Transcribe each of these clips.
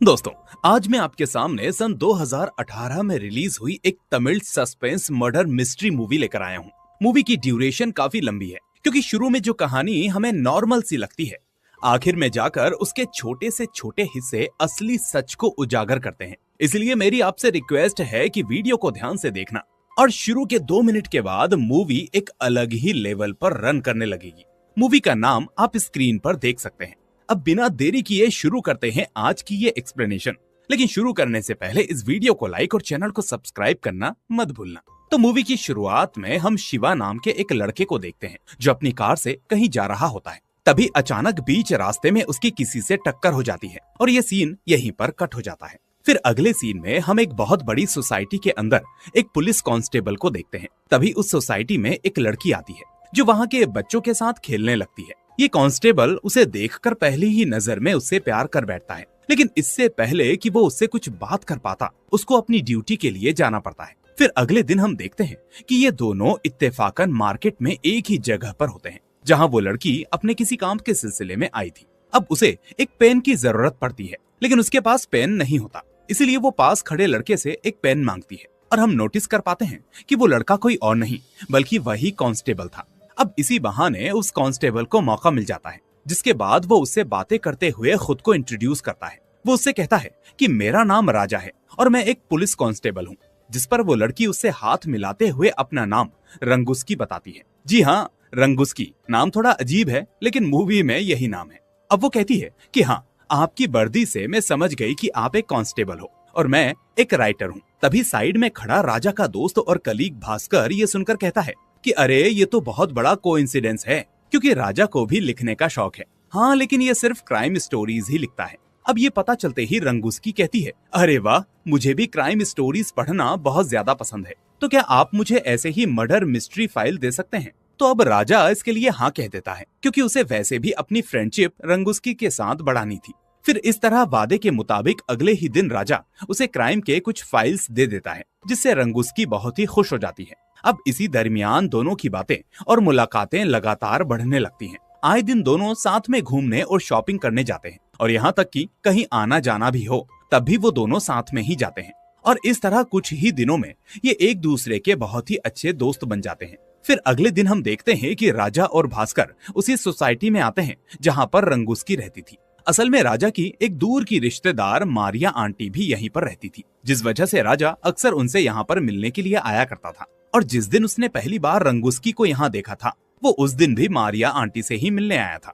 दोस्तों, आज मैं आपके सामने सन 2018 में रिलीज हुई एक Tamil suspense murder mystery movie लेकर आया हूँ। मूवी की ड्यूरेशन काफी लंबी है क्योंकि शुरू में जो कहानी हमें नॉर्मल सी लगती है, आखिर में जाकर उसके छोटे से छोटे हिस्से असली सच को उजागर करते हैं। इसलिए मेरी आपसे रिक्वेस्ट है कि वीडियो को ध्यान से देखना और शुरू के 2 मिनट के बाद मूवी एक अलग ही लेवल पर रन करने लगेगी। मूवी का नाम आप स्क्रीन पर देख सकते हैं। अब बिना देरी किए शुरू करते हैं आज की ये एक्सप्लेनेशन। लेकिन शुरू करने से पहले इस वीडियो को लाइक और चैनल को सब्सक्राइब करना मत भूलना। तो मूवी की शुरुआत में हम शिवा नाम के एक लड़के को देखते हैं जो अपनी कार से कहीं जा रहा होता है। तभी अचानक बीच रास्ते में उसकी किसी से टक्कर हो जाती है और ये सीन यहीं पर कट हो जाता है। फिर अगले सीन में हम एक बहुत बड़ी सोसाइटी के अंदर एक पुलिस कांस्टेबल को देखते हैं। तभी उस सोसाइटी में एक लड़की आती है जो वहाँ के बच्चों के साथ खेलने लगती है। ये कांस्टेबल उसे देखकर पहली ही नजर में उससे प्यार कर बैठता है, लेकिन इससे पहले कि वो उससे कुछ बात कर पाता, उसको अपनी ड्यूटी के लिए जाना पड़ता है। फिर अगले दिन हम देखते हैं कि ये दोनों इत्तेफाकन मार्केट में एक ही जगह पर होते हैं जहां वो लड़की अपने किसी काम के सिलसिले में आई थी। अब उसे एक पेन की जरूरत पड़ती है, लेकिन उसके पास पेन नहीं होता, इसलिए वो पास खड़े लड़के से एक पेन मांगती है और हम नोटिस कर पाते हैं कि वो लड़का कोई और नहीं बल्कि वही कांस्टेबल था। अब इसी बहाने उस कांस्टेबल को मौका मिल जाता है, जिसके बाद वो उससे बातें करते हुए खुद को इंट्रोड्यूस करता है। वो उससे कहता है कि मेरा नाम राजा है और मैं एक पुलिस कांस्टेबल हूँ, जिस पर वो लड़की उससे हाथ मिलाते हुए अपना नाम रंगुस्की बताती है। जी हाँ, रंगुस्की नाम थोड़ा अजीब है, लेकिन मूवी में यही नाम है। अब वो कहती है कि हाँ, आपकी वर्दी से मैं समझ गई कि आप एक कांस्टेबल हो और मैं एक राइटर हूँ। तभी साइड में खड़ा राजा का दोस्त और कलीग भास्कर ये सुनकर कहता है कि अरे ये तो बहुत बड़ा कोइंसिडेंस है, क्योंकि राजा को भी लिखने का शौक है। हाँ, लेकिन ये सिर्फ क्राइम स्टोरीज ही लिखता है। अब ये पता चलते ही रंगुस्की कहती है, अरे वाह, मुझे भी क्राइम स्टोरीज पढ़ना बहुत ज्यादा पसंद है, तो क्या आप मुझे ऐसे ही मर्डर मिस्ट्री फाइल दे सकते हैं? तो अब राजा इसके लिए हाँ कह देता है, क्योंकि उसे वैसे भी अपनी फ्रेंडशिप रंगुस्की के साथ बढ़ानी थी। फिर इस तरह वादे के मुताबिक अगले ही दिन राजा उसे क्राइम के कुछ फाइल्स दे देता है, जिससे रंगुस्की बहुत ही खुश हो जाती है। अब इसी दरमियान दोनों की बातें और मुलाकातें लगातार बढ़ने लगती हैं। आए दिन दोनों साथ में घूमने और शॉपिंग करने जाते हैं और यहाँ तक कि कहीं आना जाना भी हो तब भी वो दोनों साथ में ही जाते हैं। और इस तरह कुछ ही दिनों में ये एक दूसरे के बहुत ही अच्छे दोस्त बन जाते हैं। फिर अगले दिन हम देखते हैं कि राजा और भास्कर उसी सोसाइटी में आते हैं जहाँ पर रंगुस्की रहती थी। असल में राजा की एक दूर की रिश्तेदार मारिया आंटी भी यहीं पर रहती थी, जिस वजह से राजा अक्सर उनसे यहाँ पर मिलने के लिए आया करता था। और जिस दिन उसने पहली बार रंगुस्की को यहाँ देखा था, वो उस दिन भी मारिया आंटी से ही मिलने आया था।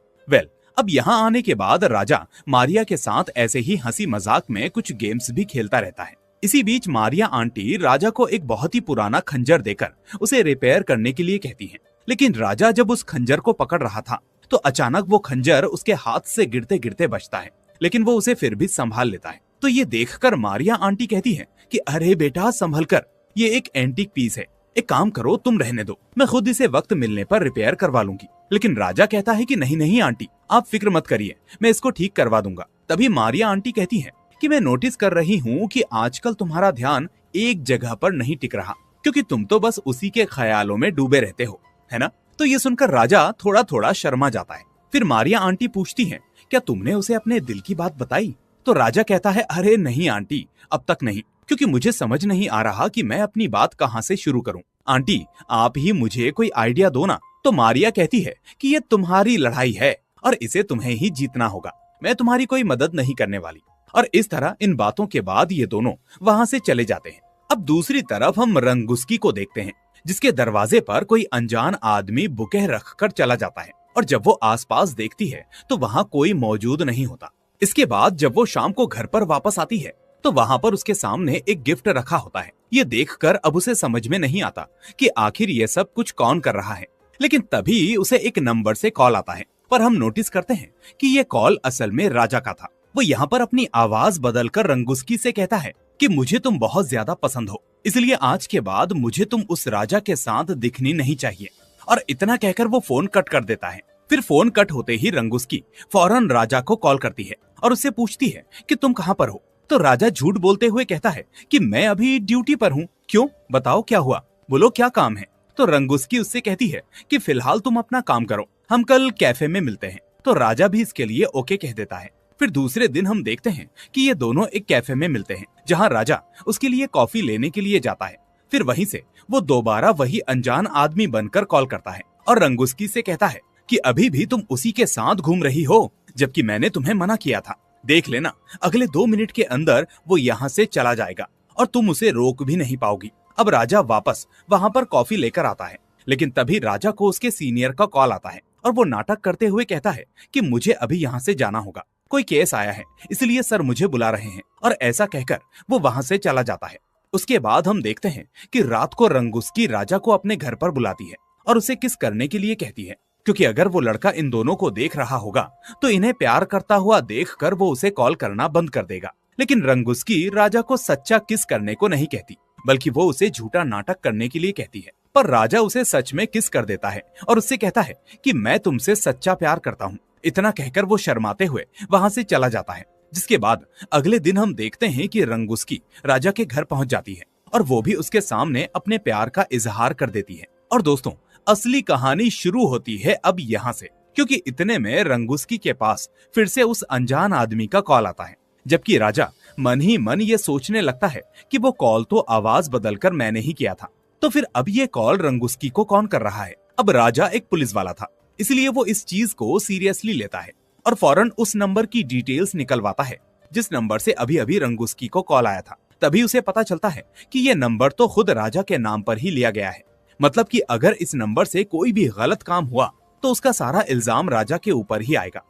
अब यहाँ आने के बाद राजा मारिया के साथ ऐसे ही हंसी मजाक में कुछ गेम्स भी खेलता रहता है। इसी बीच मारिया आंटी राजा को एक बहुत ही पुराना खंजर देकर उसे रिपेयर करने के लिए कहती है, लेकिन राजा जब उस खंजर को पकड़ रहा था तो अचानक वो खंजर उसके हाथ से गिरते गिरते बचता है, लेकिन वो उसे फिर भी संभाल लेता है। तो ये देखकर मारिया आंटी कहती है कि अरे बेटा संभल कर, ये एक एंटीक पीस है, एक काम करो तुम रहने दो, मैं खुद इसे वक्त मिलने पर रिपेयर करवा लूंगी। लेकिन राजा कहता है कि नहीं नहीं आंटी, आप फिक्र मत करिए, मैं इसको ठीक करवा दूंगा। तभी मारिया आंटी कहती है कि मैं नोटिस कर रही हूँ कि आजकल तुम्हारा ध्यान एक जगह पर नहीं टिक रहा, क्योंकि तुम तो बस उसी के ख्यालों में डूबे रहते हो, है ना? तो ये सुनकर राजा थोड़ा थोड़ा शर्मा जाता है। फिर मारिया आंटी पूछती है, क्या तुमने उसे अपने दिल की बात बताई? तो राजा कहता है, अरे नहीं आंटी, अब तक नहीं, क्योंकि मुझे समझ नहीं आ रहा कि मैं अपनी बात कहाँ से शुरू करूं। आंटी, आप ही मुझे कोई आइडिया दो ना। तो मारिया कहती है कि ये तुम्हारी लड़ाई है और इसे तुम्हें ही जीतना होगा, मैं तुम्हारी कोई मदद नहीं करने वाली। और इस तरह इन बातों के बाद ये दोनों वहाँ से चले जाते हैं। अब दूसरी तरफ हम रंगुस्की को देखते हैं, जिसके दरवाजे पर कोई अनजान आदमी बुके रखकर चला जाता है और जब वो आसपास देखती है तो वहाँ कोई मौजूद नहीं होता। इसके बाद जब वो शाम को घर पर वापस आती है तो वहाँ पर उसके सामने एक गिफ्ट रखा होता है। ये देखकर अब उसे समझ में नहीं आता कि आखिर ये सब कुछ कौन कर रहा है, लेकिन तभी उसे एक नंबर से कॉल आता है। पर हम नोटिस करते हैं कि ये कॉल असल में राजा का था। वो यहाँ पर अपनी आवाज बदलकर रंगुस्की से कहता है कि मुझे तुम बहुत ज्यादा पसंद हो, इसलिए आज के बाद मुझे तुम उस राजा के साथ दिखनी नहीं चाहिए। और इतना कहकर वो फोन कट कर देता है। फिर फोन कट होते ही रंगुस्की फौरन राजा को कॉल करती है और उससे पूछती है कि तुम कहाँ पर हो। तो राजा झूठ बोलते हुए कहता है कि मैं अभी ड्यूटी पर हूँ। क्यों, बताओ क्या हुआ, बोलो क्या काम है। तो रंगुस्की उससे कहती है कि फिलहाल तुम अपना काम करो, हम कल कैफे में मिलते हैं। तो राजा भी इसके लिए ओके कह देता है। फिर दूसरे दिन हम देखते हैं कि ये दोनों एक कैफे में मिलते हैं, जहाँ राजा उसके लिए कॉफी लेने के लिए जाता है। फिर वहीं से वो दोबारा वही अनजान आदमी बनकर कॉल करता है और रंगुस्की से कहता है कि अभी भी तुम उसी के साथ घूम रही हो, जबकि मैंने तुम्हें मना किया था। देख लेना, अगले 2 मिनट के अंदर वो यहाँ से चला जाएगा और तुम उसे रोक भी नहीं पाओगी। अब राजा वापस वहाँ पर कॉफी लेकर आता है, लेकिन तभी राजा को उसके सीनियर का कॉल आता है और वो नाटक करते हुए कहता है कि मुझे अभी यहाँ से जाना होगा, कोई केस आया है, इसलिए सर मुझे बुला रहे हैं। और ऐसा कहकर वो वहाँ से चला जाता है। उसके बाद हम देखते हैं कि रात को रंगुस्की राजा को अपने घर पर बुलाती है और उसे किस करने के लिए कहती है, क्योंकि अगर वो लड़का इन दोनों को देख रहा होगा तो इन्हें प्यार करता हुआ देखकर वो उसे कॉल करना बंद कर देगा। लेकिन रंगुस्की राजा को सच्चा किस करने को नहीं कहती, बल्कि वो उसे झूठा नाटक करने के लिए कहती है। पर राजा उसे सच में किस कर देता है और उससे कहता है कि मैं तुमसे सच्चा प्यार करता हूँ। इतना कहकर वो शर्माते हुए वहाँ से चला जाता है। जिसके बाद अगले दिन हम देखते हैं कि रंगुस्की राजा के घर पहुंच जाती है और वो भी उसके सामने अपने प्यार का इजहार कर देती है। और दोस्तों, असली कहानी शुरू होती है अब यहाँ से, क्योंकि इतने में रंगुस्की के पास फिर से उस अनजान आदमी का कॉल आता है, जबकि राजा मन ही मन ये सोचने लगता है कि वो कॉल तो आवाज बदलकर मैंने ही किया था, तो फिर अब ये कॉल रंगुस्की को कौन कर रहा है। अब राजा एक पुलिस वाला था, इसलिए वो इस चीज को सीरियसली लेता है और फौरन उस नंबर की डिटेल्स निकलवाता है जिस नंबर से अभी अभी रंगुस्की को कॉल आया था। तभी उसे पता चलता है कि ये नंबर तो खुद राजा के नाम पर ही लिया गया है, मतलब कि अगर इस नंबर से कोई भी गलत काम हुआ तो उसका सारा इल्जाम राजा के ऊपर ही आएगा।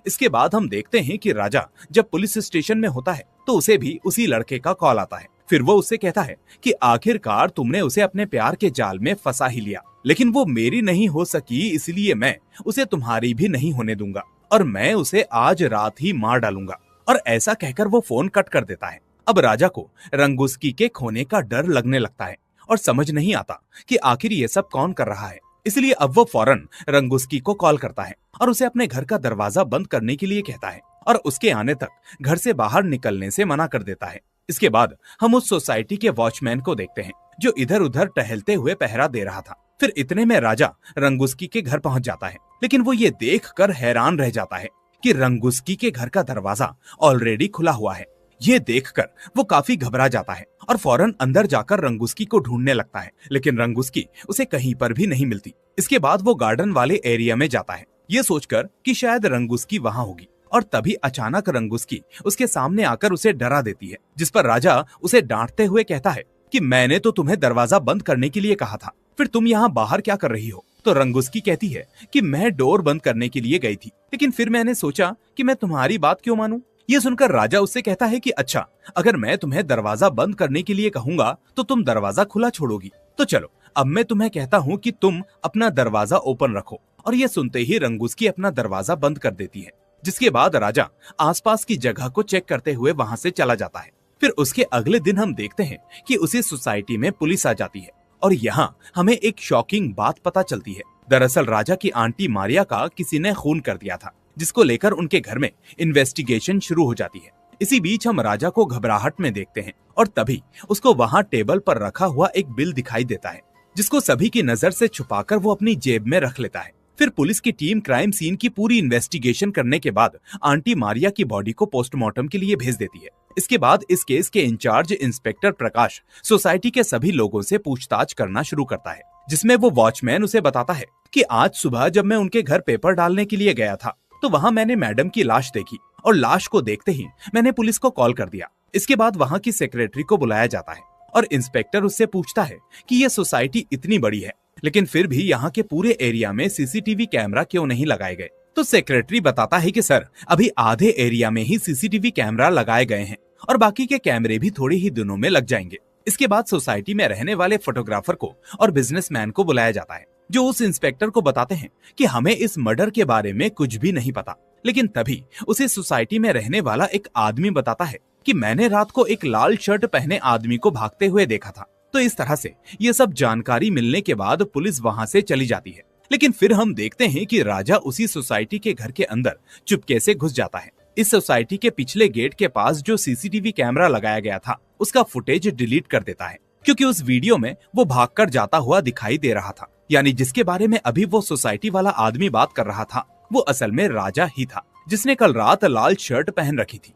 इसके बाद हम देखते हैं कि राजा जब पुलिस स्टेशन में होता है तो उसे भी उसी लड़के का कॉल आता है। फिर वो उससे कहता है कि आखिरकार तुमने उसे अपने प्यार के जाल में फंसा ही लिया, लेकिन वो मेरी नहीं हो सकी, इसलिए मैं उसे तुम्हारी भी नहीं होने दूंगा और मैं उसे आज रात ही मार डालूंगा। और ऐसा कहकर वो फोन कट कर देता है। अब राजा को रंगुस्की के खोने का डर लगने लगता है और समझ नहीं आता कि आखिर ये सब कौन कर रहा है, इसलिए अब वो फौरन रंगुस्की को कॉल करता है और उसे अपने घर का दरवाजा बंद करने के लिए कहता है और उसके आने तक घर से बाहर निकलने से मना कर देता है। इसके बाद हम उस सोसाइटी के वॉचमैन को देखते हैं जो इधर उधर टहलते हुए पहरा दे रहा था। फिर इतने में राजा रंगुस्की के घर पहुंच जाता है, लेकिन वो ये देखकर हैरान रह जाता है कि रंगुस्की के घर का दरवाजा ऑलरेडी खुला हुआ है। ये देखकर वो काफी घबरा जाता है और फौरन अंदर जाकर रंगुस्की को ढूंढने लगता है, लेकिन रंगुस्की उसे कहीं पर भी नहीं मिलती। इसके बाद वो गार्डन वाले एरिया में जाता है, ये सोचकर कि शायद रंगुस्की वहाँ होगी, और तभी अचानक रंगुस्की उसके सामने आकर उसे डरा देती है, जिस पर राजा उसे डांटते हुए कहता है कि मैंने तो तुम्हें दरवाजा बंद करने के लिए कहा था, फिर तुम यहाँ बाहर क्या कर रही हो। तो रंगुस्की कहती है कि मैं डोर बंद करने के लिए गई थी, लेकिन फिर मैंने सोचा कि मैं तुम्हारी बात क्यों मानूं। ये सुनकर राजा उससे कहता है कि अच्छा, अगर मैं तुम्हें दरवाजा बंद करने के लिए कहूंगा तो तुम दरवाजा खुला छोड़ोगी, तो चलो अब मैं तुम्हें कहता हूँ कि तुम अपना दरवाजा ओपन रखो। और ये सुनते ही रंगुस्की अपना दरवाजा बंद कर देती है, जिसके बाद राजा आसपास की जगह को चेक करते हुए वहाँ से चला जाता है। फिर उसके अगले दिन हम देखते हैं कि उसी सोसाइटी में पुलिस आ जाती है और यहाँ हमें एक शॉकिंग बात पता चलती है। दरअसल राजा की आंटी मारिया का किसी ने खून कर दिया था, जिसको लेकर उनके घर में इन्वेस्टिगेशन शुरू हो जाती है। इसी बीच हम राजा को घबराहट में देखते हैं और तभी उसको वहाँ टेबल पर रखा हुआ एक बिल दिखाई देता है, जिसको सभी की नजर से छुपाकर वो अपनी जेब में रख लेता है। फिर पुलिस की टीम क्राइम सीन की पूरी इन्वेस्टिगेशन करने के बाद आंटी मारिया की बॉडी को पोस्टमार्टम के लिए भेज देती है। इसके बाद इस केस के इंचार्ज इंस्पेक्टर प्रकाश सोसाइटी के सभी लोगों से पूछताछ करना शुरू करता है, जिसमें वो वॉचमैन उसे बताता है कि आज सुबह जब मैं उनके घर पेपर डालने के लिए गया था तो वहाँ मैंने मैडम की लाश देखी और लाश को देखते ही मैंने पुलिस को कॉल कर दिया। इसके बाद वहाँ की सेक्रेटरी को बुलाया जाता है और इंस्पेक्टर उससे पूछता है कि ये सोसाइटी इतनी बड़ी है, लेकिन फिर भी यहाँ के पूरे एरिया में सीसीटीवी कैमरा क्यों नहीं लगाए गए। तो सेक्रेटरी बताता है कि सर, अभी आधे एरिया में ही सीसीटीवी कैमरा लगाए गए हैं और बाकी के कैमरे भी थोड़े ही दिनों में लग जाएंगे। इसके बाद सोसाइटी में रहने वाले फोटोग्राफर को और बिजनेसमैन को बुलाया जाता है, जो उस इंस्पेक्टर को बताते हैं कि हमें इस मर्डर के बारे में कुछ भी नहीं पता। लेकिन तभी उसे सोसाइटी में रहने वाला एक आदमी बताता है कि मैंने रात को एक लाल शर्ट पहने आदमी को भागते हुए देखा था। तो इस तरह से ये सब जानकारी मिलने के बाद पुलिस वहाँ से चली जाती है। लेकिन फिर हम देखते हैं कि राजा उसी सोसाइटी के घर के अंदर चुपके से घुस जाता है। इस सोसाइटी के पिछले गेट के पास जो सीसीटीवी कैमरा लगाया गया था उसका फुटेज डिलीट कर देता है, क्योंकि उस वीडियो में वो भागकर जाता हुआ दिखाई दे रहा था, यानी जिसके बारे में अभी वो सोसाइटी वाला आदमी बात कर रहा था वो असल में राजा ही था, जिसने कल रात लाल शर्ट पहन रखी थी।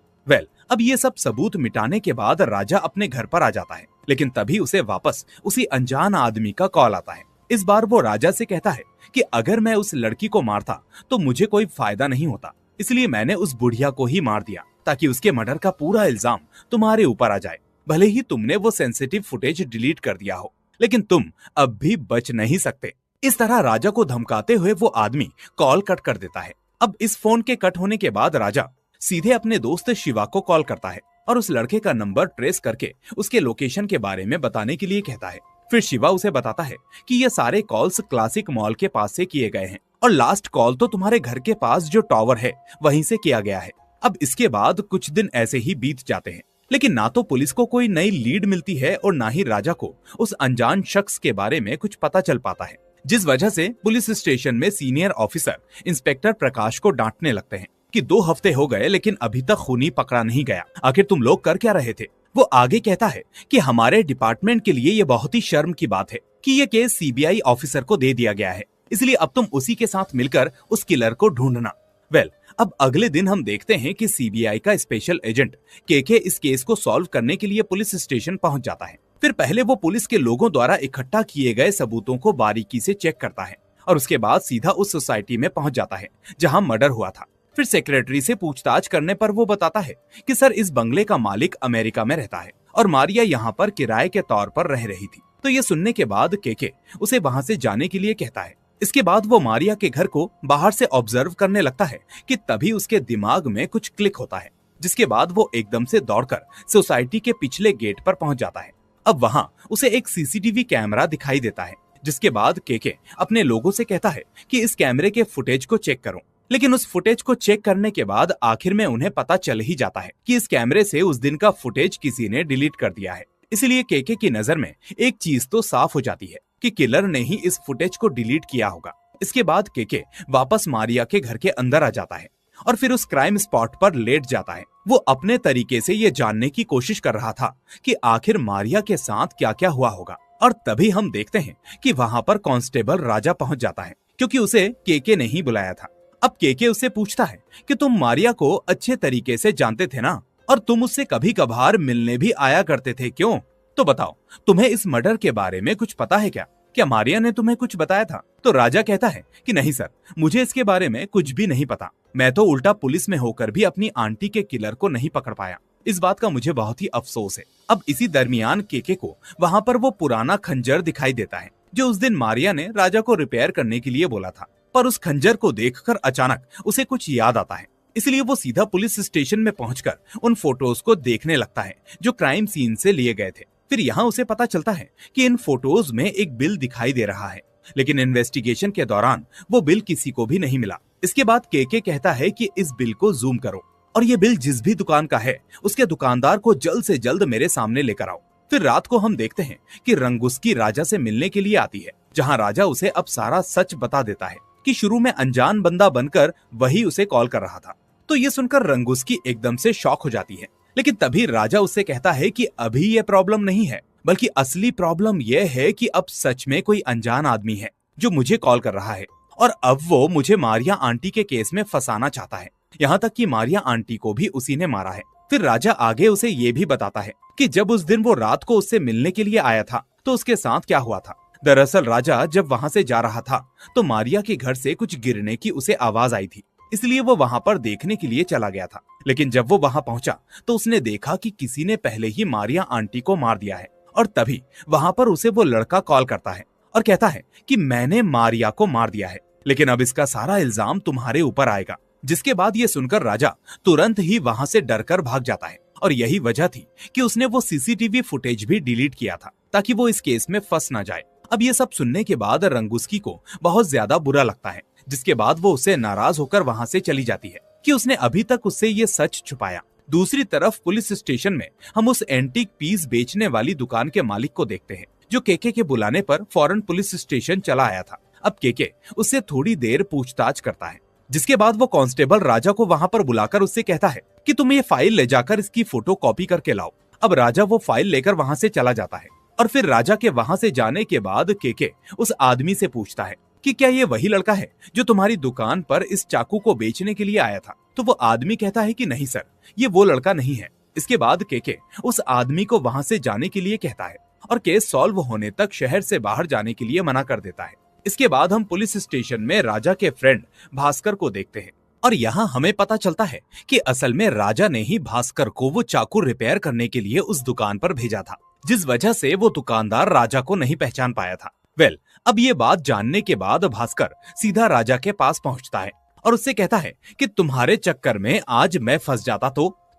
अब ये सब सबूत मिटाने के बाद राजा अपने घर पर आ जाता है, लेकिन तभी उसे वापस उसी अनजान आदमी का कॉल आता है। इस बार वो राजा से कहता है कि अगर मैं उस लड़की को मारता तो मुझे कोई फायदा नहीं होता, इसलिए मैंने उस बुढ़िया को ही मार दिया ताकि उसके मर्डर का पूरा इल्जाम तुम्हारे ऊपर आ जाए। भले ही तुमने वो सेंसिटिव फुटेज डिलीट कर दिया हो, लेकिन तुम अब भी बच नहीं सकते। इस तरह राजा को धमकाते हुए वो आदमी कॉल कट कर देता है। अब इस फोन के कट होने के बाद राजा सीधे अपने दोस्त शिवा को कॉल करता है और उस लड़के का नंबर ट्रेस करके उसके लोकेशन के बारे में बताने के लिए कहता है। फिर शिवा उसे बताता है कि ये सारे कॉल्स क्लासिक मॉल के पास से किए गए हैं और लास्ट कॉल तो तुम्हारे घर के पास जो टावर है वहीं से किया गया है। अब इसके बाद कुछ दिन ऐसे ही बीत जाते हैं, लेकिन ना तो पुलिस को कोई नई लीड मिलती है और ना ही राजा को उस अनजान शख्स के बारे में कुछ पता चल पाता है, जिस वजह से पुलिस स्टेशन में सीनियर ऑफिसर इंस्पेक्टर प्रकाश को डांटने लगते हैं कि 2 हफ्ते हो गए लेकिन अभी तक खूनी पकड़ा नहीं गया, आखिर तुम लोग कर क्या रहे थे। वो आगे कहता है कि हमारे डिपार्टमेंट के लिए ये बहुत ही शर्म की बात है कि ये केस सीबीआई ऑफिसर को दे दिया गया है, इसलिए अब तुम उसी के साथ मिलकर उस किलर को ढूंढना। अब अगले दिन हम देखते हैं कि सीबीआई का स्पेशल एजेंट केके इस केस को सॉल्व करने के लिए पुलिस स्टेशन पहुंच जाता है। फिर पहले वो पुलिस के लोगों द्वारा इकट्ठा किए गए सबूतों को बारीकी से चेक करता है और उसके बाद सीधा उस सोसाइटी में पहुंच जाता है जहां मर्डर हुआ था। फिर सेक्रेटरी से पूछताछ करने पर वो बताता है कि सर, इस बंगले का मालिक अमेरिका में रहता है और मारिया यहाँ पर किराए के तौर पर रह रही थी। तो ये सुनने के बाद केके उसे वहां से जाने के लिए कहता है। इसके बाद वो मारिया के घर को बाहर से ऑब्जर्व करने लगता है कि तभी उसके दिमाग में कुछ क्लिक होता है, जिसके बाद वो एकदम से दौड़कर सोसाइटी के पिछले गेट पर पहुंच जाता है। अब वहां उसे एक सीसीटीवी कैमरा दिखाई देता है, जिसके बाद केके अपने लोगों से कहता है कि इस कैमरे के फुटेज को चेक करो। लेकिन उस फुटेज को चेक करने के बाद आखिर में उन्हें पता चल ही जाता है कि इस कैमरे से उस दिन का फुटेज किसी ने डिलीट कर दिया है। इसलिए केके की नजर में एक चीज तो साफ हो जाती है कि किलर ने ही इस फुटेज को डिलीट किया होगा। इसके बाद केके वापस मारिया के घर के अंदर आ जाता है और फिर उस क्राइम स्पॉट पर लेट जाता है। वो अपने तरीके से ये जानने की कोशिश कर रहा था कि आखिर मारिया के साथ क्या क्या हुआ होगा। और तभी हम देखते हैं कि वहां पर कांस्टेबल राजा पहुंच जाता है, क्योंकि उसे केके ने ही बुलाया था। अब केके उससे पूछता है कि तुम मारिया को अच्छे तरीके से जानते थे ना, और तुम उससे कभी कभार मिलने भी आया करते थे, क्यों? तो बताओ, तुम्हें इस मर्डर के बारे में कुछ पता है क्या मारिया ने तुम्हें कुछ बताया था? तो राजा कहता है कि नहीं सर, मुझे इसके बारे में कुछ भी नहीं पता। मैं तो उल्टा पुलिस में होकर भी अपनी आंटी के किलर को नहीं पकड़ पाया। इस बात का मुझे बहुत ही अफसोस है। अब इसी दरमियान केके को वहां पर वो पुराना खंजर दिखाई देता है जो उस दिन मारिया ने राजा को रिपेयर करने के लिए बोला था। पर उस खंजर को देखकर अचानक उसे कुछ याद आता है, इसलिए वो सीधा पुलिस स्टेशन में पहुंचकर उन फोटोज को देखने लगता है जो क्राइम सीन से लिए गए थे। फिर यहाँ उसे पता चलता है कि इन फोटोज में एक बिल दिखाई दे रहा है, लेकिन इन्वेस्टिगेशन के दौरान वो बिल किसी को भी नहीं मिला। इसके बाद केके कहता है कि इस बिल को जूम करो और ये बिल जिस भी दुकान का है उसके दुकानदार को जल्द से जल्द मेरे सामने लेकर आओ। फिर रात को हम देखते हैं कि रंगुस्की राजा से मिलने के लिए आती है, जहाँ राजा उसे अब सारा सच बता देता है कि शुरू में अनजान बंदा बनकर वही उसे कॉल कर रहा था। तो ये सुनकर रंगुस्की एकदम से शॉक हो जाती है, लेकिन तभी राजा उससे कहता है कि अभी ये प्रॉब्लम नहीं है, बल्कि असली प्रॉब्लम यह है कि अब सच में कोई अनजान आदमी है जो मुझे कॉल कर रहा है और अब वो मुझे मारिया आंटी के केस में फंसाना चाहता है, यहाँ तक कि मारिया आंटी को भी उसी ने मारा है। फिर राजा आगे उसे ये भी बताता है कि जब उस दिन वो रात को उससे मिलने के लिए आया था तो उसके साथ क्या हुआ था। दरअसल राजा जब वहां से जा रहा था तो मारिया के घर से कुछ गिरने की उसे आवाज आई थी, इसलिए वो वहां पर देखने के लिए चला गया था। लेकिन जब वो वहां पहुंचा तो उसने देखा कि किसी ने पहले ही मारिया आंटी को मार दिया है, और तभी वहां पर उसे वो लड़का कॉल करता है और कहता है कि मैंने मारिया को मार दिया है, लेकिन अब इसका सारा इल्जाम तुम्हारे ऊपर आएगा। जिसके बाद ये सुनकर राजा तुरंत ही वहां से डरकर भाग जाता है, और यही वजह थी कि उसने वो सीसीटीवी फुटेज भी डिलीट किया था ताकि वो इस केस में फंस ना जाए। अब ये सब सुनने के बाद रंगुस्की को बहुत ज्यादा बुरा लगता है, जिसके बाद वो उससे नाराज होकर वहां से चली जाती है कि उसने अभी तक उससे ये सच छुपाया। दूसरी तरफ पुलिस स्टेशन में हम उस एंटीक पीस बेचने वाली दुकान के मालिक को देखते हैं, जो केके के बुलाने पर फौरन पुलिस स्टेशन चला आया था। अब केके उससे थोड़ी देर पूछताछ करता है, जिसके बाद वो कांस्टेबल राजा को वहां पर बुलाकर उससे कहता है कि तुम ये फाइल ले जाकर इसकी फोटो कॉपी करके लाओ। अब राजा वो फाइल लेकर वहां से चला जाता है, और फिर राजा के वहां से जाने के बाद केके उस आदमी से पूछता है कि क्या ये वही लड़का है जो तुम्हारी दुकान पर इस चाकू को बेचने के लिए आया था। तो वो आदमी कहता है कि नहीं सर, ये वो लड़का नहीं है। इसके बाद केके उस आदमी को वहां से जाने के लिए कहता है और केस सॉल्व होने तक शहर से बाहर जाने के लिए मना कर देता है। इसके बाद हम पुलिस स्टेशन में राजा के फ्रेंड भास्कर को देखते हैं और यहाँ हमें पता चलता है कि असल में राजा ने ही भास्कर को वो चाकू रिपेयर करने के लिए उस दुकान पर भेजा था, जिस वजह से वो दुकानदार राजा को नहीं पहचान पाया था। अब ये बात जानने के बाद भास्कर सीधा राजा के पास पहुंचता है और उससे कहता है कि तुम्हारे चक्कर में आज मैं फंस जाता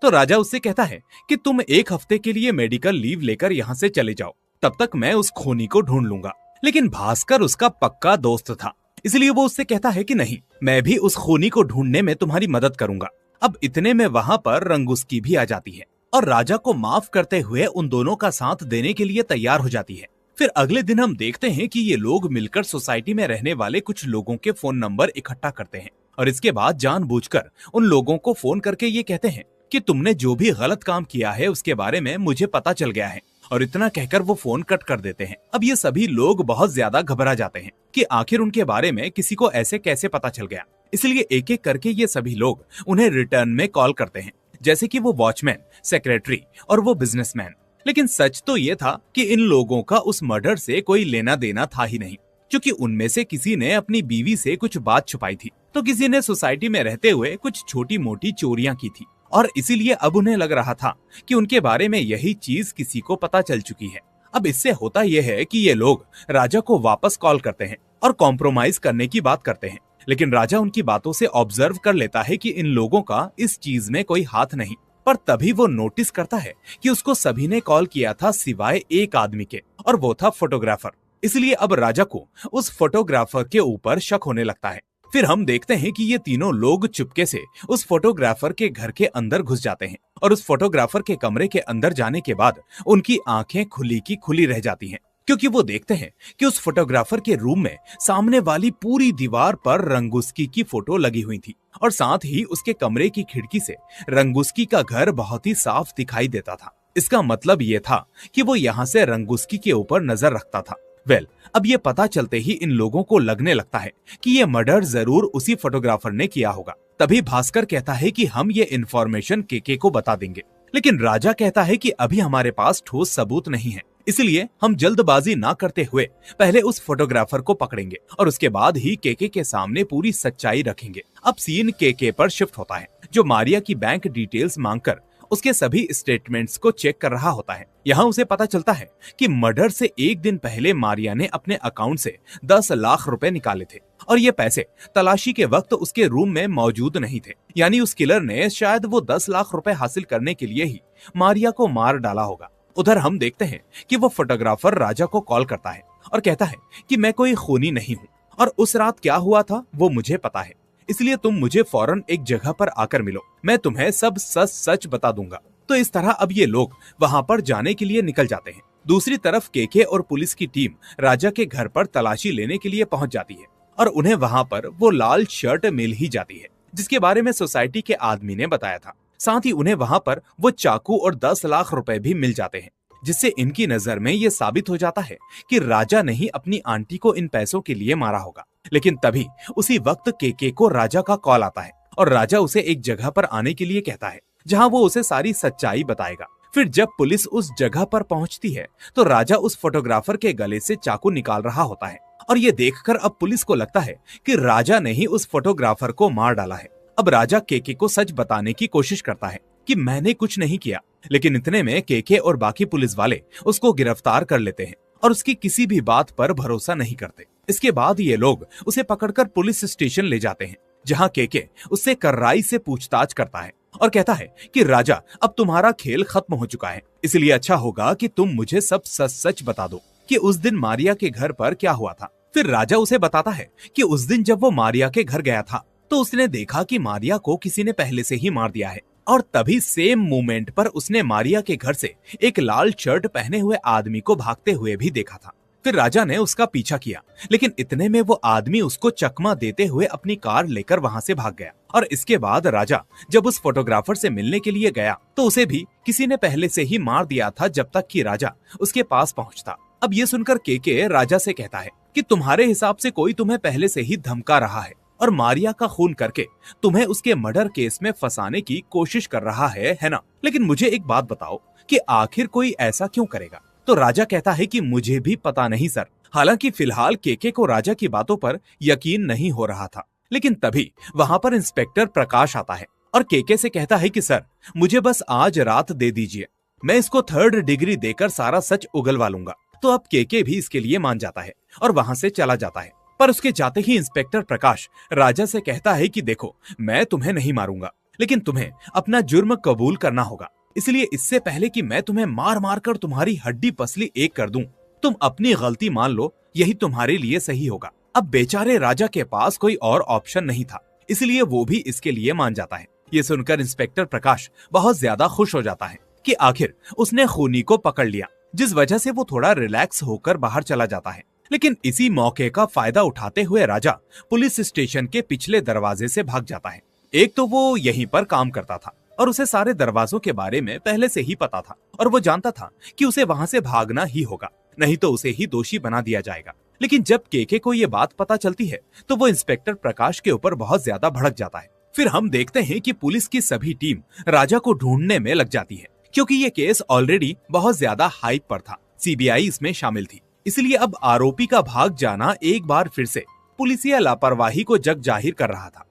तो राजा उससे कहता है कि तुम 1 हफ्ते के लिए मेडिकल लीव लेकर यहाँ से चले जाओ, तब तक मैं उस खूनी को ढूंढ लूंगा। लेकिन भास्कर उसका पक्का दोस्त था, इसलिए वो उससे कहता है कि नहीं, मैं भी उस खूनी को ढूंढने में तुम्हारी मदद करूंगा। अब इतने में वहां पर रंगूस्की भी आ जाती है और राजा को माफ करते हुए उन दोनों का साथ देने के लिए तैयार हो जाती है। फिर अगले दिन हम देखते हैं कि ये लोग मिलकर सोसाइटी में रहने वाले कुछ लोगों के फोन नंबर इकट्ठा करते हैं और इसके बाद जानबूझकर उन लोगों को फोन करके ये कहते हैं कि तुमने जो भी गलत काम किया है उसके बारे में मुझे पता चल गया है, और इतना कहकर वो फोन कट कर देते हैं। अब ये सभी लोग बहुत ज्यादा घबरा जाते हैं कि आखिर उनके बारे में किसी को ऐसे कैसे पता चल गया। इसलिए एक एक करके ये सभी लोग उन्हें रिटर्न में कॉल करते हैं, जैसे कि वो वॉचमैन, सेक्रेटरी और वो बिजनेसमैन। लेकिन सच तो ये था कि इन लोगों का उस मर्डर से कोई लेना देना था ही नहीं, क्योंकि उनमें से किसी ने अपनी बीवी से कुछ बात छुपाई थी, तो किसी ने सोसाइटी में रहते हुए कुछ छोटी मोटी चोरियां की थी, और इसीलिए अब उन्हें लग रहा था कि उनके बारे में यही चीज किसी को पता चल चुकी है। अब इससे होता यह है कि ये लोग राजा को वापस कॉल करते हैं और कॉम्प्रोमाइज करने की बात करते हैं, लेकिन राजा उनकी बातों से ऑब्जर्व कर लेता है कि इन लोगों का इस चीज में कोई हाथ नहीं। पर तभी वो नोटिस करता है कि उसको सभी ने कॉल किया था सिवाय एक आदमी के, और वो था फोटोग्राफर। इसलिए अब राजा को उस फोटोग्राफर के ऊपर शक होने लगता है। फिर हम देखते हैं कि ये तीनों लोग चुपके से उस फोटोग्राफर के घर के अंदर घुस जाते हैं और उस फोटोग्राफर के कमरे के अंदर जाने के बाद उनकी आंखें खुली की खुली रह जाती हैं, क्योंकि वो देखते हैं कि उस फोटोग्राफर के रूम में सामने वाली पूरी दीवार पर रंगूस्की की फोटो लगी हुई थी, और साथ ही उसके कमरे की खिड़की से रंगूस्की का घर बहुत ही साफ दिखाई देता था। इसका मतलब ये था कि वो यहाँ से रंगूस्की के ऊपर नजर रखता था। अब ये पता चलते ही इन लोगों को लगने लगता है कि ये मर्डर जरूर उसी फोटोग्राफर ने किया होगा। तभी भास्कर कहता है कि हम ये इन्फॉर्मेशन केके को बता देंगे, लेकिन राजा कहता है कि अभी हमारे पास ठोस सबूत नहीं है, इसलिए हम जल्दबाजी ना करते हुए पहले उस फोटोग्राफर को पकड़ेंगे और उसके बाद ही केके के सामने पूरी सच्चाई रखेंगे। अब सीन केके पर शिफ्ट होता है, जो मारिया की बैंक डिटेल्स मांगकर उसके सभी स्टेटमेंट्स को चेक कर रहा होता है। यहाँ उसे पता चलता है कि मर्डर से एक दिन पहले मारिया ने अपने अकाउंट से 10 लाख रुपए निकाले थे, और ये पैसे तलाशी के वक्त उसके रूम में मौजूद नहीं थे। यानी उस किलर ने शायद वो 10 लाख रुपए हासिल करने के लिए ही मारिया को मार डाला होगा। उधर हम देखते हैं कि वो फोटोग्राफर राजा को कॉल करता है और कहता है कि मैं कोई खूनी नहीं हूँ, और उस रात क्या हुआ था वो मुझे पता है, इसलिए तुम मुझे फौरन एक जगह पर आकर मिलो, मैं तुम्हें सब सच सच बता दूंगा। तो इस तरह अब ये लोग वहां पर जाने के लिए निकल जाते हैं। दूसरी तरफ केके और पुलिस की टीम राजा के घर पर तलाशी लेने के लिए पहुंच जाती है, और उन्हें वहां पर वो लाल शर्ट मिल ही जाती है जिसके बारे में सोसाइटी के आदमी ने बताया था। साथ ही उन्हें वहां पर वो चाकू और 10 लाख रुपए भी मिल जाते हैं, जिससे इनकी नजर में ये साबित हो जाता है कि राजा ने ही अपनी आंटी को इन पैसों के लिए मारा होगा। लेकिन तभी उसी वक्त केके को राजा का कॉल आता है और राजा उसे एक जगह पर आने के लिए कहता है जहां वो उसे सारी सच्चाई बताएगा। फिर जब पुलिस उस जगह पर पहुंचती है तो राजा उस फोटोग्राफर के गले से चाकू निकाल रहा होता है, और ये देखकर अब पुलिस को लगता है कि राजा ने ही उस फोटोग्राफर को मार डाला है। अब राजा केके को सच बताने की कोशिश करता है कि मैंने कुछ नहीं किया, लेकिन इतने में केके और बाकी पुलिस वाले उसको गिरफ्तार कर लेते हैं और उसकी किसी भी बात पर भरोसा नहीं करते। इसके बाद ये लोग उसे पकड़कर पुलिस स्टेशन ले जाते हैं, जहां केके उससे कर्राई से पूछताछ करता है और कहता है कि राजा, अब तुम्हारा खेल खत्म हो चुका है, इसलिए अच्छा होगा कि तुम मुझे सब सच सच बता दो कि उस दिन मारिया के घर पर क्या हुआ था। फिर राजा उसे बताता है कि उस दिन जब वो मारिया के घर गया था तो उसने देखा कि मारिया को किसी ने पहले से ही मार दिया है, और तभी सेम मोमेंट पर उसने मारिया के घर से एक लाल शर्ट पहने हुए आदमी को भागते हुए भी देखा था। फिर राजा ने उसका पीछा किया, लेकिन इतने में वो आदमी उसको चकमा देते हुए अपनी कार लेकर वहां से भाग गया। और इसके बाद राजा जब उस फोटोग्राफर से मिलने के लिए गया तो उसे भी किसी ने पहले से ही मार दिया था जब तक कि राजा उसके पास पहुंचता। अब ये सुनकर केके राजा से कहता है कि तुम्हारे हिसाब से कोई तुम्हें पहले से ही धमका रहा है, और मारिया का खून करके तुम्हें उसके मर्डर केस में फंसाने की कोशिश कर रहा है ना? लेकिन मुझे एक बात बताओ कि आखिर कोई ऐसा क्यों करेगा? तो राजा कहता है कि मुझे भी पता नहीं सर। हालांकि फिलहाल केके को राजा की बातों पर यकीन नहीं हो रहा था, लेकिन तभी वहां पर इंस्पेक्टर प्रकाश आता है और केके से कहता है कि सर, मुझे बस आज रात दे दीजिए, मैं इसको 3rd डिग्री देकर सारा सच उगलवा लूंगा। तो अब केके भी इसके लिए मान जाता है और वहां से चला जाता है। पर उसके जाते ही इंस्पेक्टर प्रकाश राजा से कहता है कि देखो, मैं तुम्हें नहीं मारूंगा, लेकिन तुम्हें अपना जुर्म कबूल करना होगा। इसलिए इससे पहले कि मैं तुम्हें मार मार कर तुम्हारी हड्डी पसली एक कर दूं, तुम अपनी गलती मान लो, यही तुम्हारे लिए सही होगा। अब बेचारे राजा के पास कोई और ऑप्शन नहीं था, इसलिए वो भी इसके लिए मान जाता है। ये सुनकर इंस्पेक्टर प्रकाश बहुत ज्यादा खुश हो जाता है कि आखिर उसने खूनी को पकड़ लिया, जिस वजह से वो थोड़ा रिलैक्स होकर बाहर चला जाता है। लेकिन इसी मौके का फायदा उठाते हुए राजा पुलिस स्टेशन के पिछले दरवाजे से भाग जाता है। एक तो वो यहीं पर काम करता था और उसे सारे दरवाजों के बारे में पहले से ही पता था और वो जानता था कि उसे वहां से भागना ही होगा, नहीं तो उसे ही दोषी बना दिया जाएगा। लेकिन जब केके को ये बात पता चलती है तो वो इंस्पेक्टर प्रकाश के ऊपर बहुत ज्यादा भड़क जाता है। फिर हम देखते हैं कि पुलिस की सभी टीम राजा को ढूंढने में लग जाती है, क्योंकि ये केस ऑलरेडी बहुत ज्यादा हाइप पर था। सीबीआई इसमें शामिल थी, इसलिए अब आरोपी का भाग जाना एक बार फिर से पुलिसिया लापरवाही को जग जाहिर कर रहा था।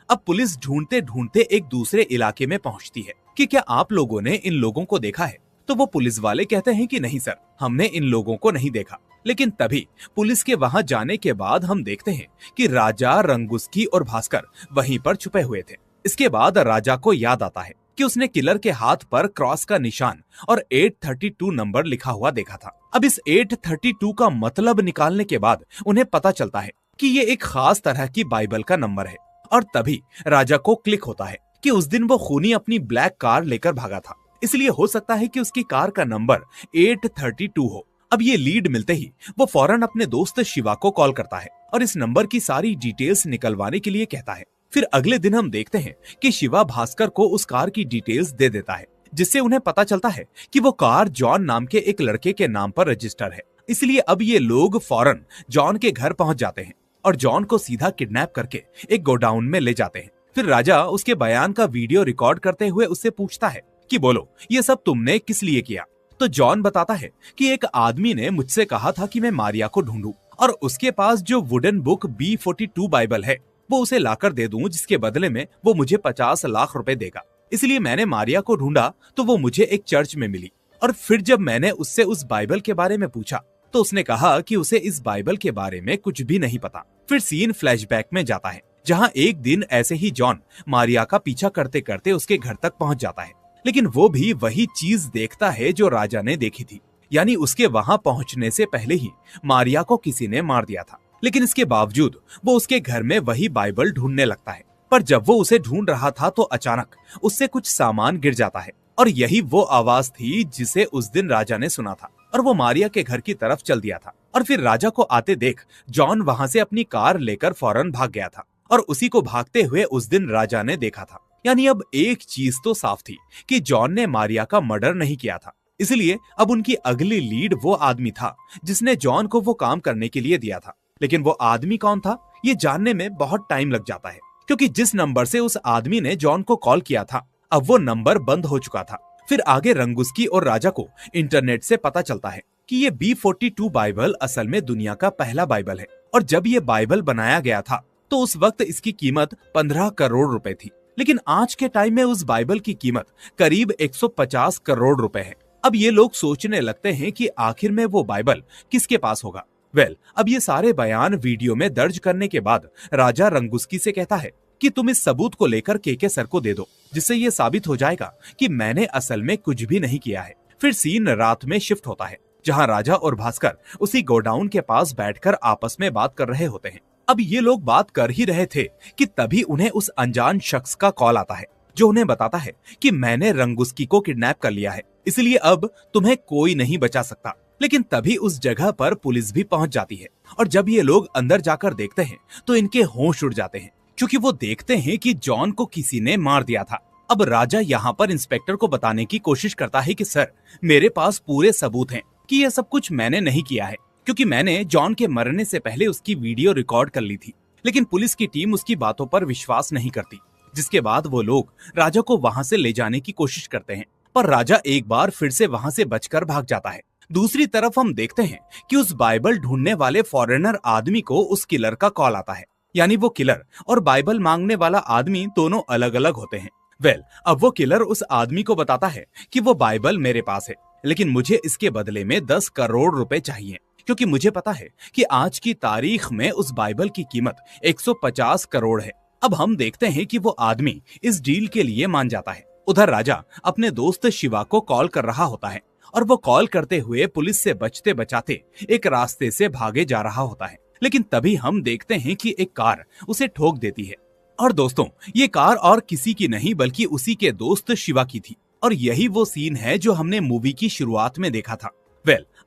अब पुलिस ढूंढते ढूंढते एक दूसरे इलाके में पहुंचती है कि क्या आप लोगों ने इन लोगों को देखा है? तो वो पुलिस वाले कहते हैं कि नहीं सर, हमने इन लोगों को नहीं देखा। लेकिन तभी पुलिस के वहां जाने के बाद हम देखते हैं कि राजा, रंगुस्की और भास्कर वहीं पर छुपे हुए थे। इसके बाद राजा को याद आता है कि उसने किलर के हाथ पर क्रॉस का निशान और 832 नंबर लिखा हुआ देखा था। अब इस 832 का मतलब निकालने के बाद उन्हें पता चलता है कि ये एक खास तरह की बाइबल का नंबर है। और तभी राजा को क्लिक होता है कि उस दिन वो खूनी अपनी ब्लैक कार लेकर भागा था, इसलिए हो सकता है कि उसकी कार का नंबर 832 हो। अब ये लीड मिलते ही वो फौरन अपने दोस्त शिवा को कॉल करता है और इस नंबर की सारी डिटेल्स निकलवाने के लिए कहता है। फिर अगले दिन हम देखते हैं कि शिवा भास्कर को उस कार की डिटेल्स दे देता है, जिससे उन्हें पता चलता है कि वो कार जॉन नाम के एक लड़के के नाम पर रजिस्टर है। इसलिए अब ये लोग फौरन जॉन के घर पहुंच जाते हैं और जॉन को सीधा किडनैप करके एक गोडाउन में ले जाते हैं। फिर राजा उसके बयान का वीडियो रिकॉर्ड करते हुए उससे पूछता है कि बोलो, ये सब तुमने किस लिए किया? तो जॉन बताता है कि एक आदमी ने मुझसे कहा था कि मैं मारिया को ढूंढूं और उसके पास जो वुडन बुक B42 बाइबल है वो उसे लाकर दे दूं, जिसके बदले में वो मुझे 50 लाख रुपए देगा। इसलिए मैंने मारिया को ढूंढा तो वो मुझे एक चर्च में मिली और फिर जब मैंने उससे उस बाइबल के बारे में पूछा तो उसने कहा कि उसे इस बाइबल के बारे में कुछ भी नहीं पता। फिर सीन फ्लैशबैक में जाता है, जहां एक दिन ऐसे ही जॉन मारिया का पीछा करते करते उसके घर तक पहुंच जाता है, लेकिन वो भी वही चीज देखता है जो राजा ने देखी थी, यानी उसके वहां पहुंचने से पहले ही मारिया को किसी ने मार दिया था। लेकिन इसके बावजूद वो उसके घर में वही बाइबल ढूंढने लगता है। पर जब वो उसे ढूंढ रहा था तो अचानक उससे कुछ सामान गिर जाता है और यही वो आवाज थी जिसे उस दिन राजा ने सुना था और वो मारिया के घर की तरफ चल दिया था। और फिर राजा को आते देख जॉन वहां से अपनी कार लेकर फौरन भाग गया था और उसी को भागते हुए उस दिन राजा ने देखा था। यानी अब एक चीज तो साफ थी कि जॉन ने मारिया का मर्डर नहीं किया था, इसलिए अब उनकी अगली लीड वो आदमी था जिसने जॉन को वो काम करने के लिए दिया था। लेकिन वो आदमी कौन था ये जानने में बहुत टाइम लग जाता है, क्योंकि जिस नंबर से उस आदमी ने जॉन को कॉल किया था अब वो नंबर बंद हो चुका था। फिर आगे रंगुस्की और राजा को इंटरनेट से पता चलता है कि ये B42 बाइबल असल में दुनिया का पहला बाइबल है और जब ये बाइबल बनाया गया था तो उस वक्त इसकी कीमत 15 करोड़ रुपए थी। लेकिन आज के टाइम में उस बाइबल की कीमत करीब 150 करोड़ रुपए है। अब ये लोग सोचने लगते हैं कि आखिर में वो बाइबल किसके पास होगा। अब ये सारे बयान वीडियो में दर्ज करने के बाद राजा रंगुस्की से कहता है कि तुम इस सबूत को लेकर केके सर को दे दो, जिससे ये साबित हो जाएगा कि मैंने असल में कुछ भी नहीं किया है। फिर सीन रात में शिफ्ट होता है, जहां राजा और भास्कर उसी गोडाउन के पास बैठकर आपस में बात कर रहे होते हैं। अब ये लोग बात कर ही रहे थे कि तभी उन्हें उस अनजान शख्स का कॉल आता है, जो उन्हें बताता है कि मैंने रंगुस्की को किडनैप कर लिया है, इसलिए अब तुम्हें कोई नहीं बचा सकता। लेकिन तभी उस जगह पर पुलिस भी पहुंच जाती है और जब ये लोग अंदर जाकर देखते हैं तो इनके होश उड़ जाते हैं, क्योंकि वो देखते हैं कि जॉन को किसी ने मार दिया था। अब राजा यहाँ पर इंस्पेक्टर को बताने की कोशिश करता है कि सर, मेरे पास पूरे सबूत हैं कि ये सब कुछ मैंने नहीं किया है, क्योंकि मैंने जॉन के मरने से पहले उसकी वीडियो रिकॉर्ड कर ली थी। लेकिन पुलिस की टीम उसकी बातों पर विश्वास नहीं करती, जिसके बाद वो लोग राजा को वहां से ले जाने की कोशिश करते हैं, पर राजा एक बार फिर से वहां से बचकर भाग जाता है। दूसरी तरफ हम देखते हैं कि उस बाइबल ढूंढने वाले फॉरेनर आदमी को उस किलर का कॉल आता है। यानी वो किलर और बाइबल मांगने वाला आदमी दोनों अलग अलग होते हैं। अब वो किलर उस आदमी को बताता है कि वो बाइबल मेरे पास है, लेकिन मुझे इसके बदले में 10 करोड़ रुपए चाहिए, क्योंकि मुझे पता है कि आज की तारीख में उस बाइबल की कीमत 150 करोड़ है। अब हम देखते हैं कि वो आदमी इस डील के लिए मान जाता है। उधर राजा अपने दोस्त शिवा को कॉल कर रहा होता है और वो कॉल करते हुए पुलिस से बचते बचाते एक रास्ते से भागे जा रहा होता है। लेकिन तभी हम देखते हैं कि एक कार उसे ठोक देती है। और दोस्तों, ये कार और किसी की नहीं बल्कि उसी के दोस्त शिवा की थी। और यही वो सीन है जो हमने मूवी की शुरुआत में देखा था।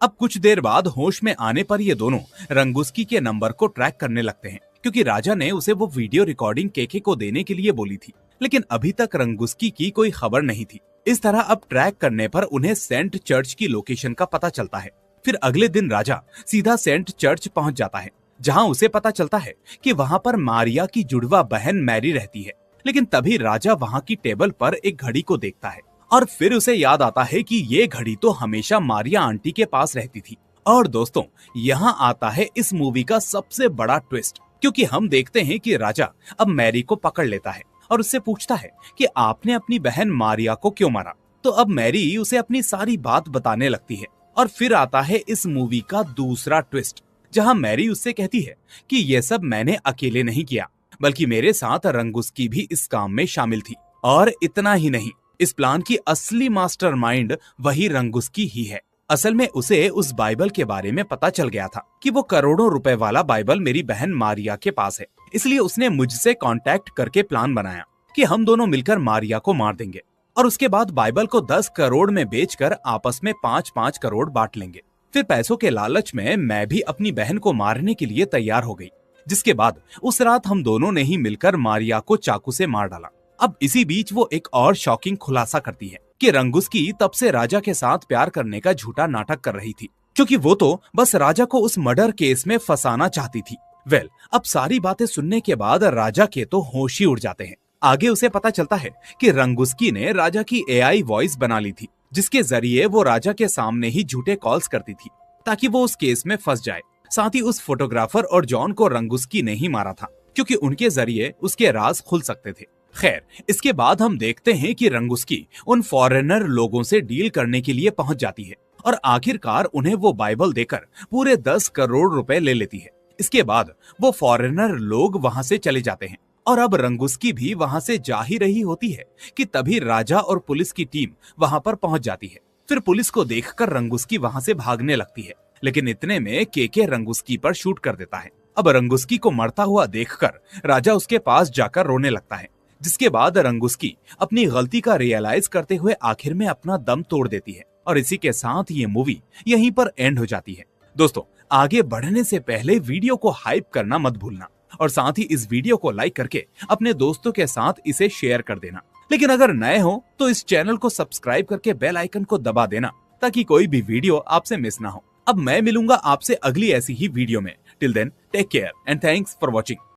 अब कुछ देर बाद होश में आने पर ये दोनों रंगुस्की के नंबर को ट्रैक करने लगते हैं, क्योंकि राजा ने उसे वो वीडियो रिकॉर्डिंग केके को देने के लिए बोली थी, लेकिन अभी तक रंगुस्की की कोई खबर नहीं थी। इस तरह अब ट्रैक करने पर उन्हें सेंट चर्च की लोकेशन का पता चलता है। फिर अगले दिन राजा सीधा सेंट चर्च पहुंच जाता है, जहां उसे पता चलता है कि वहां पर मारिया की जुड़वा बहन मैरी रहती है। लेकिन तभी राजा वहां की टेबल पर एक घड़ी को देखता है और फिर उसे याद आता है कि ये घड़ी तो हमेशा मारिया आंटी के पास रहती थी। और दोस्तों, यहाँ आता है इस मूवी का सबसे बड़ा ट्विस्ट, क्योंकि हम देखते हैं कि राजा अब मैरी को पकड़ लेता है और उससे पूछता है कि आपने अपनी बहन मारिया को क्यों मारा। तो अब मैरी उसे अपनी सारी बात बताने लगती है। और फिर आता है इस मूवी का दूसरा ट्विस्ट, जहां मैरी उससे कहती है कि ये सब मैंने अकेले नहीं किया, बल्कि मेरे साथ रंगुस्की भी इस काम में शामिल थी। और इतना ही नहीं, इस प्लान की असली मास्टरमाइंड वही रंगुस्की ही है। असल में उसे उस बाइबल के बारे में पता चल गया था कि वो करोड़ों रुपए वाला बाइबल मेरी बहन मारिया के पास है, इसलिए उसने मुझसे कांटेक्ट करके प्लान बनाया कि हम दोनों मिलकर मारिया को मार देंगे और उसके बाद बाइबल को 10 करोड़ में बेचकर आपस में 5-5 करोड़ बांट लेंगे। फिर पैसों के लालच में मैं भी अपनी बहन को मारने के लिए तैयार हो गई, जिसके बाद उस रात हम दोनों ने ही मिलकर मारिया को चाकू से मार डाला। अब इसी बीच वो एक और शॉकिंग खुलासा करती है कि रंगुस्की तब से राजा के साथ प्यार करने का झूठा नाटक कर रही थी, क्योंकि वो तो बस राजा को उस मर्डर केस में फंसाना चाहती थी। अब सारी बातें सुनने के बाद राजा के तो होश ही उड़ जाते हैं। आगे उसे पता चलता है कि रंगुस्की ने राजा की एआई वॉइस बना ली थी, जिसके जरिए वो राजा के सामने ही झूठे कॉल्स करती थी ताकि वो उस केस में फंस जाए। साथ ही उस फोटोग्राफर और जॉन को रंगुस्की ने ही मारा था, क्योंकि उनके जरिए उसके राज खुल सकते थे। खैर, इसके बाद हम देखते हैं कि रंगुस्की उन फॉरेनर लोगों से डील करने के लिए पहुंच जाती है और आखिरकार उन्हें वो बाइबल देकर पूरे 10 करोड़ रुपए ले लेती है। इसके बाद वो फॉरेनर लोग वहां से चले जाते हैं और अब रंगुस्की भी वहां से जा ही रही होती है कि तभी राजा और पुलिस की टीम वहां पर पहुंच जाती है। फिर पुलिस को देखकर रंगुस्की वहां से भागने लगती है, लेकिन इतने में केके रंगुस्की पर शूट कर देता है। अब रंगुस्की को मरता हुआ देखकर राजा उसके पास जाकर रोने लगता है, जिसके बाद रंगुस्की अपनी गलती का रियलाइज करते हुए आखिर में अपना दम तोड़ देती है। और इसी के साथ ये मूवी यहीं पर एंड हो जाती है। दोस्तों, आगे बढ़ने से पहले वीडियो को हाइप करना मत भूलना और साथ ही इस वीडियो को लाइक करके अपने दोस्तों के साथ इसे शेयर कर देना। लेकिन अगर नए हो तो इस चैनल को सब्सक्राइब करके बेल आइकन को दबा देना, ताकि कोई भी वीडियो आपसे मिस ना हो। अब मैं मिलूंगा आपसे अगली ऐसी ही वीडियो में। Till then, take care and thanks for watching.